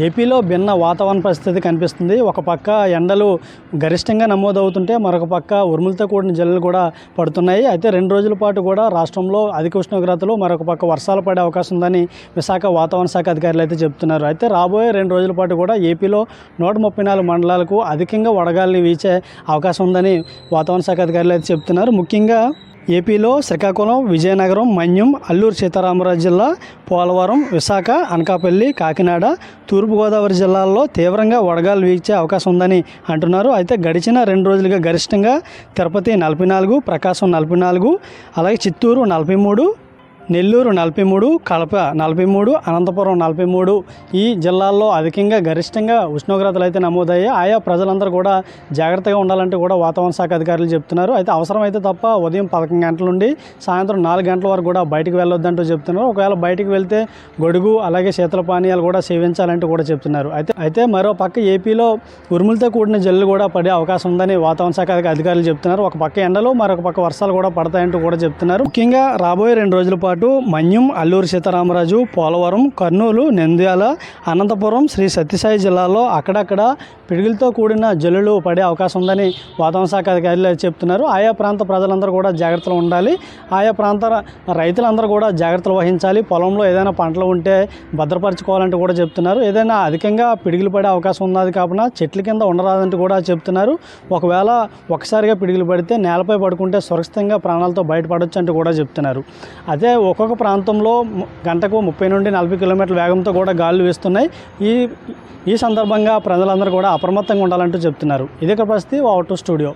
ఏపీలో భిన్న వాతావరణ పరిస్థితి కనిపిస్తుంది. ఒక పక్క ఎండలు గరిష్టంగా నమోదవుతుంటే మరొక పక్క ఉరుములతో కూడిన జల్లులు కూడా పడుతున్నాయి. అయితే 2 రోజుల పాటు కూడా రాష్ట్రంలో అధిక ఉష్ణోగ్రతలు, మరొక పక్క వర్షాలు పడే అవకాశం ఉందని విశాఖ వాతావరణ శాఖ అధికారులు అయితే చెబుతున్నారు. అయితే రాబోయే 2 రోజుల పాటు కూడా ఏపీలో 134 మండలాలకు అధికంగా వడగాలి వీచే అవకాశం ఉందని వాతావరణ శాఖ అధికారులు అయితే చెబుతున్నారు. ముఖ్యంగా ఏపీలో శ్రీకాకుళం, విజయనగరం, మన్యం, అల్లూరు సీతారామరాజు జిల్లా, పోలవరం, విశాఖ, అనకాపల్లి, కాకినాడ, తూర్పుగోదావరి జిల్లాల్లో తీవ్రంగా వడగాలు వీచే అవకాశం ఉందని అంటున్నారు. అయితే గడిచిన 2 రోజులుగా గరిష్టంగా తిరుపతి 44, ప్రకాశం 44, అలాగే చిత్తూరు 43, నెల్లూరు 43, కడప 43, అనంతపురం 43 ఈ జిల్లాల్లో అధికంగా గరిష్టంగా ఉష్ణోగ్రతలు అయితే నమోదయ్యాయి. ఆయా ప్రజలందరూ కూడా జాగ్రత్తగా ఉండాలంటే కూడా వాతావరణ శాఖ అధికారులు చెప్తున్నారు. అయితే అవసరమైతే తప్ప ఉదయం 11 గంటల నుండి సాయంత్రం 4 గంటల వరకు కూడా బయటికి వెళ్ళొద్దంటూ చెప్తున్నారు. ఒకవేళ బయటికి వెళ్తే గొడుగు అలాగే శీతల పానీయాలు కూడా సేవించాలంటూ కూడా చెప్తున్నారు. అయితే మరో పక్క ఏపీలో ఉరుములతో కూడిన జల్లు కూడా పడే అవకాశం ఉందని వాతావరణ శాఖ అధికారులు చెప్తున్నారు. ఒక పక్క ఎండలు, మరొక పక్క వర్షాలు కూడా పడతాయంటూ కూడా చెప్తున్నారు. ముఖ్యంగా రాబోయే 2 రోజుల పాటు మన్యం, అల్లూరు సీతారామరాజు, పోలవరం, కర్నూలు, నంద్యాల, అనంతపురం, శ్రీ సత్యసాయి జిల్లాలో అక్కడక్కడ పిడుగులతో కూడిన జల్లులు పడే అవకాశం ఉందని వాతావరణ శాఖ అధికారులు చెప్తున్నారు. ఆయా ప్రాంత ప్రజలందరూ కూడా జాగ్రత్తలు ఉండాలి. ఆయా ప్రాంత రైతులందరూ కూడా జాగ్రత్తలు వహించాలి. పొలంలో ఏదైనా పంటలు ఉంటే భద్రపరచుకోవాలంటూ కూడా చెప్తున్నారు. ఏదైనా అధికంగా పిడుగులు పడే అవకాశం ఉన్నది కాకుండా చెట్ల కింద ఉండరాదంటూ కూడా చెప్తున్నారు. ఒకవేళ ఒకసారిగా పిడుగులు పడితే నేలపై పడుకుంటే సురక్షితంగా ప్రాణాలతో బయటపడవచ్చు అంటూ కూడా చెప్తున్నారు. అదే ఒక్కొక్క ప్రాంతంలో గంటకు 30 నుండి 40 కిలోమీటర్ల వేగంతో కూడా గాలులు వీస్తున్నాయి. ఈ సందర్భంగా ప్రజలందరూ కూడా అప్రమత్తంగా ఉండాలంటూ చెప్తున్నారు. ఇదే పరిస్థితి అవుట్ స్టూడియో.